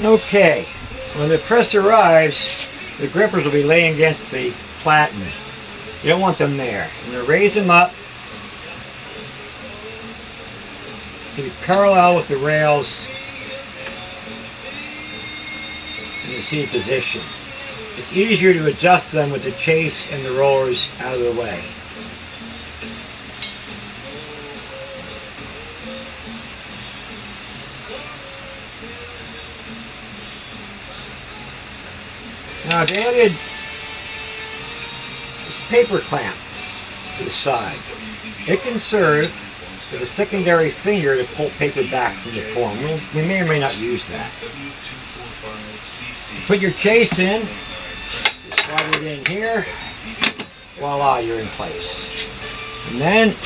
Okay, when the press arrives, the grippers will be laying against the platen. You don't want them there. I'm going to raise them up to be parallel with the rails in the seat position. It's easier to adjust them with the chase and the rollers out of the way. Now I've added this paper clamp to the side. It can serve as a secondary finger to pull paper back from the form. We may or may not use that. You put your chase in, you slide it in here, voila, you're in place. And then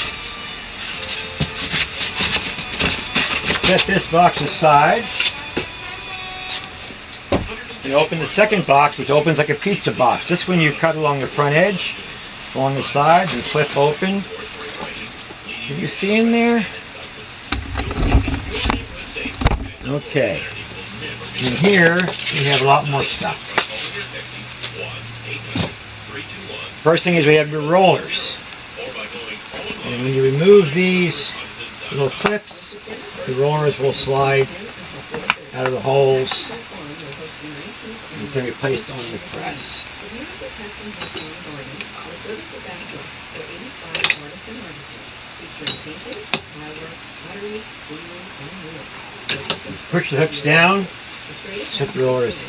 set this box aside and open the second box, which opens like a pizza box. This one you cut along the front edge, along the sides, and flip open. Can you see in there? Okay. In here, we have a lot more stuff. First thing is we have your rollers. And when you remove these little clips, the rollers will slide out of the holes and can be placed on the press. Push the hooks down, set the rollers in.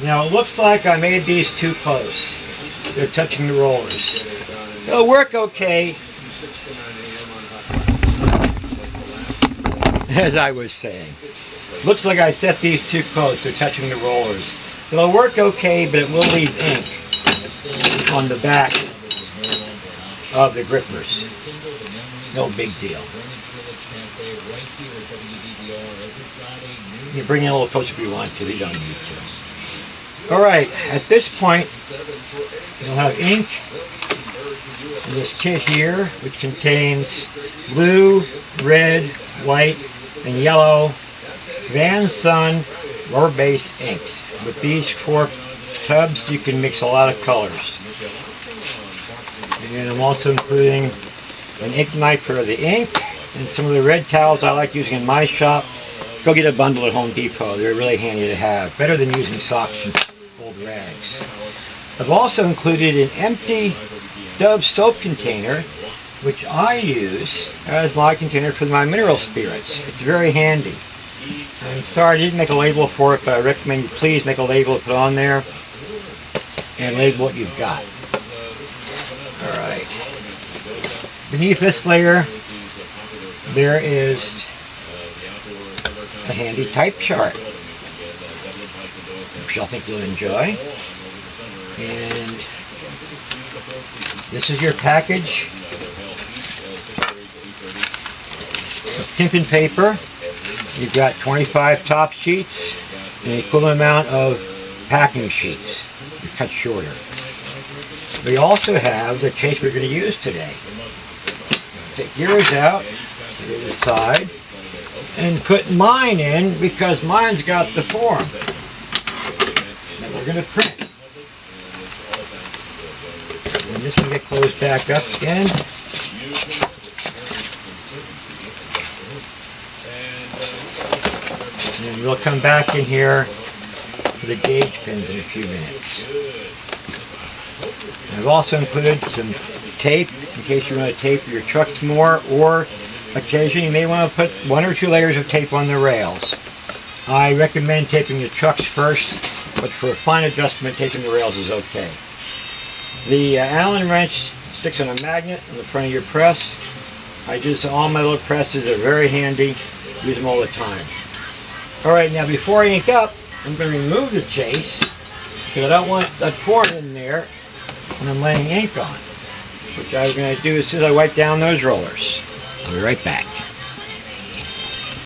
Now it looks like I made these too close. They're touching the rollers. It'll work okay, as I was saying. Looks like I set these too close. They're touching the rollers. It'll work okay, but it will leave ink on the back of the grippers. No big deal. You bring it a little closer if you want to. You don't need to. Alright, at this point, you'll have ink in this kit here, which contains blue, red, white, and yellow Van Sun rubber-based inks. With these 4 tubs, you can mix a lot of colors. And I'm also including an ink knife for the ink and some of the red towels I like using in my shop. Go get a bundle at Home Depot. They're really handy to have. Better than using socks and old rags. I've also included an empty Dove soap container, which I use as my container for my mineral spirits. It's very handy. I'm sorry I didn't make a label for it, but I recommend you please make a label to put on there and label what you've got. Alright. Beneath this layer, there is a handy type chart, which I think you'll enjoy. And this is your package of tinted paper. You've got 25 top sheets and an equivalent amount of packing sheets to cut shorter. We also have the chase we're going to use today. Take yours out, set it aside, and put mine in because mine's got the form that we're going to print. And this will get closed back up again. And we'll come back in here for the gauge pins in a few minutes. I've also included some tape in case you want to tape your trucks more, or occasionally you may want to put 1 or 2 layers of tape on the rails. I recommend taping the trucks first, but for a fine adjustment, taping the rails is okay. The Allen wrench sticks on a magnet on the front of your press. I do this on all my little presses. They're very handy. Use them all the time. Alright, now before I ink up, I'm going to remove the chase because I don't want that form in there when I'm laying ink on, which I'm going to do as soon as I wipe down those rollers. I'll be right back.